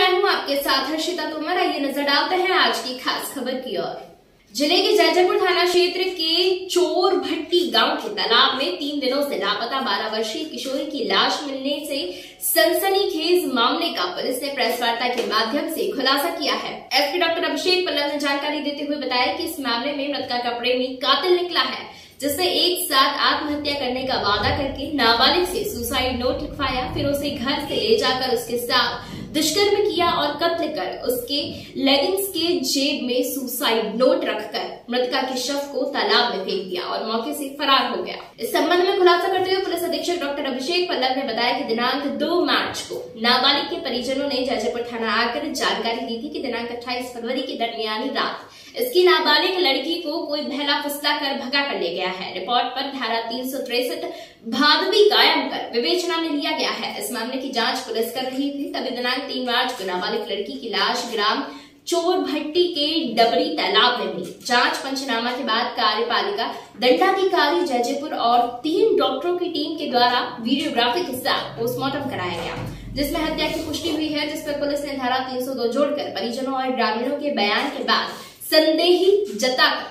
मैं हूं आपके साथ हर्षिता तोमर। आइए नजर डालते हैं आज की खास खबर की ओर। जिले के जैजैपुर थाना क्षेत्र के चोर भट्टी गांव के तालाब में 3 दिनों से लापता 12 वर्षीय किशोरी की लाश मिलने से सनसनीखेज मामले का पुलिस ने प्रेस वार्ता के माध्यम से खुलासा किया है। एसपी डॉक्टर अभिषेक पल्लव ने जानकारी देते हुए बताया कि इस मामले में मृतका का प्रेमी कातिल निकला है, जिसने एक साथ आत्महत्या करने का वादा करके नाबालिग से सुसाइड नोट लिखवाया, फिर उसे घर से ले जाकर उसके साथ दुष्कर्म किया और कत्ल कर उसके लेगिंग्स के जेब में सुसाइड नोट रखकर मृतका के शव को तालाब में फेंक दिया और मौके से फरार हो गया। इस संबंध में खुलासा करते हुए पुलिस अधीक्षक डॉक्टर अभिषेक पल्लव ने बताया कि दिनांक 2 मार्च को नाबालिग के परिजनों ने जैजैपुर थाना आकर जानकारी दी थी कि दिनांक 28 फरवरी की दरमियानी रात इसकी नाबालिग लड़की को कोई बहला फुसला कर भगा कर ले गया है। रिपोर्ट पर धारा 363 भादवी कायम कर विवेचना में लिया गया है। इस मामले की जांच पुलिस कर रही थी। तभी दिनांक 3 मार्च को नाबालिग लड़की की लाश ग्राम चोर भट्टी के डबरी तालाब में मिली। जांच पंचनामा के बाद कार्यपालिका दंडाधिकारी जैजैपुर और 3 डॉक्टरों की टीम के द्वारा वीडियोग्राफी के साथ पोस्टमार्टम कराया गया, जिसमें हत्या की पुष्टि हुई है, जिस पर पुलिस ने धारा 302 जोड़कर परिजनों और ग्रामीणों के बयान के बाद संदेही जताकर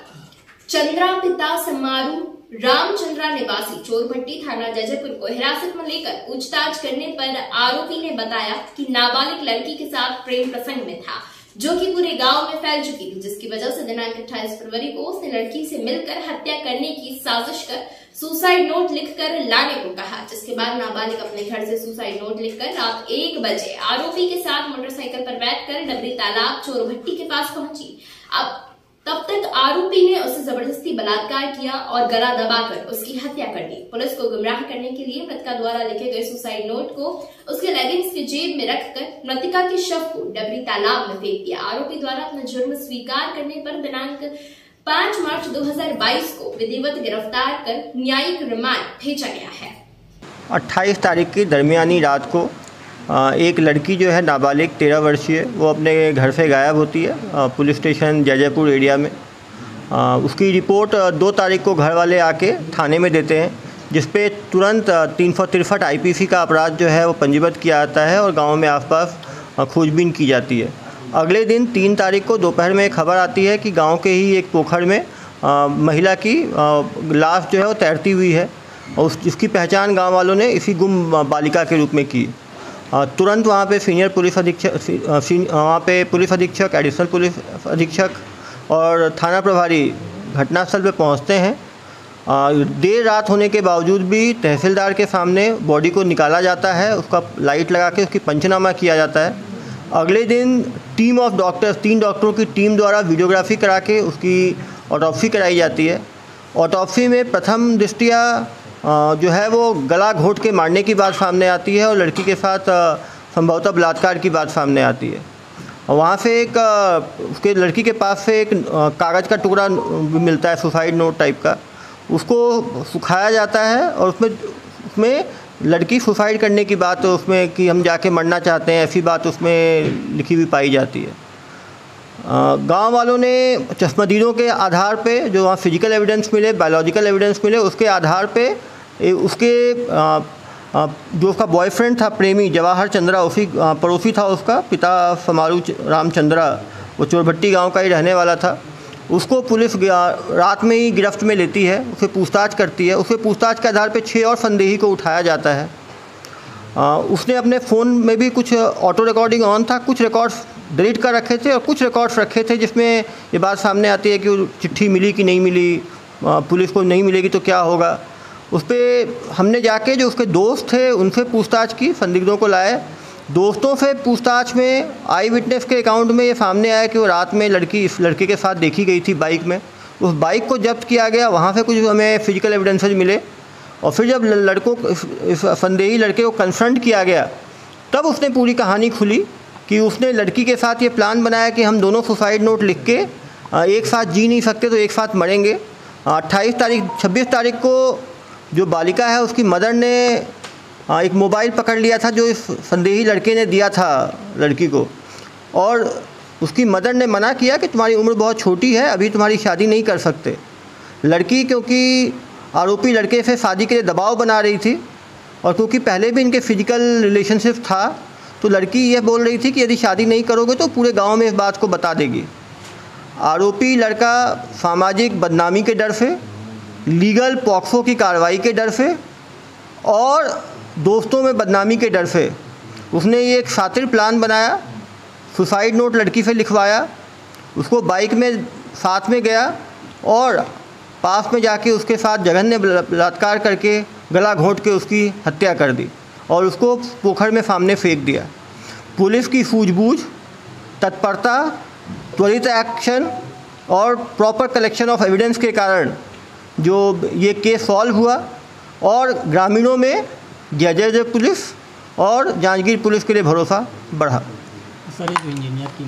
चंद्रा पिता समारू रामचंद्रा निवासी चोरभट्टी थाना जैजैपुर को हिरासत में लेकर पूछताछ करने पर आरोपी ने बताया कि नाबालिग लड़की के साथ प्रेम प्रसंग में था, जो कि पूरे गांव में फैल चुकी थी, जिसकी वजह से दिनांक 28 फरवरी को उसने लड़की से मिलकर हत्या करने की साजिश कर सुसाइड नोट लिखकर लाने को कहा, जिसके बाद नाबालिग अपने घर से सुसाइड नोट लिखकर रात 1 बजे आरोपी के साथ मोटरसाइकिल पर बैठकर डबरी तालाब चोरभट्टी के पास पहुंची। अब तब तक आरोपी ने उसे जबरदस्ती बलात्कार किया और गला दबाकर उसकी हत्या कर दी। पुलिस को गुमराह करने के लिए मृतका द्वारा लिखे गए सुसाइड नोट को उसके लेगिंग्स के जेब में रखकर मृतका के शव को डबरी तालाब में फेंक दिया। आरोपी द्वारा अपना जुर्म स्वीकार करने पर दिनांक 5 मार्च 2022 को विधिवत गिरफ्तार कर न्यायिक रिमांड भेजा गया है। 28 तारीख की दरमियानी रात को एक लड़की जो है नाबालिग 13 वर्षीय, वो अपने घर से गायब होती है पुलिस स्टेशन जैजैपुर एरिया में। उसकी रिपोर्ट 2 तारीख को घर वाले आके थाने में देते हैं, जिस पे तुरंत 363 आईपीसी का अपराध जो है वो पंजीबद्ध किया जाता है और गांव में आसपास खोजबीन की जाती है। अगले दिन 3 तारीख को दोपहर में खबर आती है कि गांव के ही एक पोखर में महिला की लाश जो है वो तैरती हुई है और इसकी पहचान गाँव वालों ने इसी गुम बालिका के रूप में की। तुरंत वहाँ पे सीनियर पुलिस अधीक्षक एडिशनल पुलिस अधीक्षक और थाना प्रभारी घटनास्थल पे पहुँचते हैं। देर रात होने के बावजूद भी तहसीलदार के सामने बॉडी को निकाला जाता है, उसका लाइट लगा के उसकी पंचनामा किया जाता है। अगले दिन टीम ऑफ डॉक्टर्स 3 डॉक्टरों की टीम द्वारा वीडियोग्राफी करा के उसकी ऑटोप्सी कराई जाती है। ऑटोप्सी में प्रथम दृष्टया जो है वो गला घोंट के मारने की बात सामने आती है और लड़की के साथ संभवतः बलात्कार की बात सामने आती है। वहाँ से एक उसके लड़की के पास से एक कागज़ का टुकड़ा मिलता है, सुसाइड नोट टाइप का, उसको सुखाया जाता है और उसमें लड़की सुसाइड करने की बात उसमें कि हम जाके मरना चाहते हैं ऐसी बात उसमें लिखी हुई पाई जाती है। गांव वालों ने चश्मदीदों के आधार पे जो वहाँ फिजिकल एविडेंस मिले, बायोलॉजिकल एविडेंस मिले, उसके आधार पे उसके जो उसका बॉयफ्रेंड था प्रेमी जवाहर चंद्रा, उसी पड़ोसी था उसका पिता समारू रामचंद्रा, वो चोरभट्टी गांव का ही रहने वाला था। उसको पुलिस रात में ही गिरफ्त में लेती है, उसे पूछताछ करती है। उसके पूछताछ के आधार पे 6 और संदेही को उठाया जाता है। उसने अपने फ़ोन में भी कुछ ऑटो रिकॉर्डिंग ऑन था, कुछ रिकॉर्ड्स डिलीट कर रखे थे और कुछ रिकॉर्ड्स रखे थे जिसमें ये बात सामने आती है कि चिट्ठी मिली कि नहीं मिली, पुलिस को नहीं मिलेगी तो क्या होगा। उस पर हमने जाके जो उसके दोस्त थे उनसे पूछताछ की, संदिग्धों को लाए। दोस्तों से पूछताछ में आई विटनेस के अकाउंट में ये सामने आया कि वो रात में लड़की इस लड़के के साथ देखी गई थी बाइक में। उस बाइक को जब्त किया गया, वहाँ से कुछ हमें फिजिकल एविडेंसेज मिले और फिर जब लड़कों इस संदेही लड़के को कन्फ्रंट किया गया तब उसने पूरी कहानी खुली कि उसने लड़की के साथ ये प्लान बनाया कि हम दोनों सुसाइड नोट लिख के एक साथ जी नहीं सकते तो एक साथ मरेंगे। 26 तारीख को जो बालिका है उसकी मदर ने एक मोबाइल पकड़ लिया था जो इस संदेही लड़के ने दिया था लड़की को, और उसकी मदर ने मना किया कि तुम्हारी उम्र बहुत छोटी है, अभी तुम्हारी शादी नहीं कर सकते। लड़की क्योंकि आरोपी लड़के से शादी के लिए दबाव बना रही थी और क्योंकि पहले भी इनके फिजिकल रिलेशनशिप था तो लड़की यह बोल रही थी कि यदि शादी नहीं करोगे तो पूरे गांव में इस बात को बता देगी। आरोपी लड़का सामाजिक बदनामी के डर से, लीगल पॉक्सो की कार्रवाई के डर से और दोस्तों में बदनामी के डर से उसने ये एक शातिर प्लान बनाया, सुसाइड नोट लड़की से लिखवाया, उसको बाइक में साथ में गया और पास में जाके उसके साथ जघन्य बलात्कार करके गला घोंट के उसकी हत्या कर दी और उसको पोखर में सामने फेंक दिया। पुलिस की सूझबूझ, तत्परता, त्वरित एक्शन और प्रॉपर कलेक्शन ऑफ एविडेंस के कारण जो ये केस सॉल्व हुआ और ग्रामीणों में जय पुलिस और जांजगीर पुलिस के लिए भरोसा बढ़ा। सर, जो इंजीनियर की